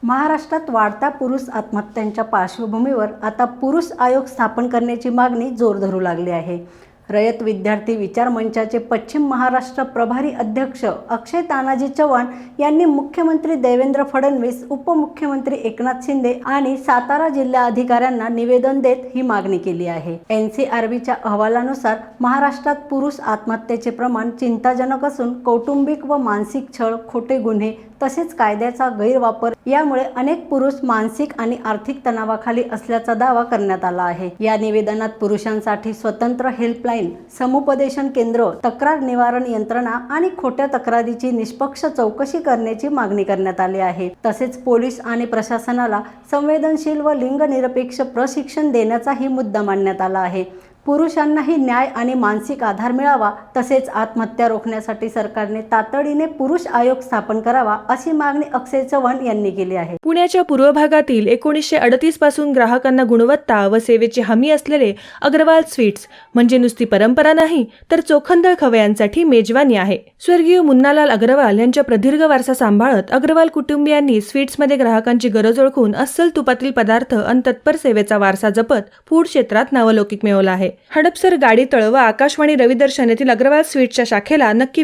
महाराष्ट्रात वाढत्या पुरुष आत्महत्यांच्या पार्श्वभूमीवर आता पुरुष आयोग स्थापन करण्याची मागणी जोर धरू लागली आहे। रयत विद्यार्थी विचार मंचाचे पश्चिम महाराष्ट्र प्रभारी अध्यक्ष अक्षय तानाजी चव्हाण यांनी मुख्यमंत्री देवेंद्र फडणवीस, उपमुख्यमंत्री एकनाथ शिंदे आणि सातारा जिल्हा अधिकाऱ्यांना निवेदन देत ही मागणी केली आहे। NCRBच्या अहवालानुसार महाराष्ट्रात पुरुष आत्महत्येचे प्रमाण चिंताजनक असून कौटुंबिक व मानसिक छळ, खोटे गुन्हे तसेच कायद्याचा गैरवापर यामुळे अनेक पुरुष मानसिक आणि आर्थिक तणावाखाली असल्याचा दावा करण्यात आला आहे। या निवेदनात पुरुषांसाठी स्वतंत्र हेल्पलाईन, समुपदेशन केंद्र, तक्रार निवारण यंत्रणा आणि खोट्या तक्रारीची निष्पक्ष चौकशी करण्याची मागणी करण्यात आली आहे। तसेच पोलीस आणि प्रशासनाला संवेदनशील व लिंगनिरपेक्ष प्रशिक्षण देण्याचाही मुद्दा मांडण्यात आला आहे। पुरुषांनाही न्याय आणि मानसिक आधार मिळावा, तसेच आत्महत्या रोखण्यासाठी सरकारने तातडीने पुरुष आयोग स्थापन करावा अशी मागणी अक्षय चव्हाण यांनी केली आहे। पुण्याच्या पूर्व भागातील 1938 पासून ग्राहकांना गुणवत्ता व सेवेची हमी असलेले अग्रवाल स्वीट्स म्हणजे नुसती परंपरा नाही तर चोखंदळ खवयांसाठी मेजवानी आहे। स्वर्गीय मुन्नालाल अग्रवाल यांच्या प्रदीर्घ वारसा सांभाळत अग्रवाल कुटुंबियांनी स्वीट्समध्ये ग्राहकांची गरज ओळखून अस्सल तुपातील पदार्थ आणि तत्पर सेवेचा वारसा जपत फूड क्षेत्रात नावलौकिक मिळवला आहे। हडपसर, गाडीतळ व आकाशवाणी रविदर्शन येथील अग्रवाल स्वीट्सच्या शाखेला नक्की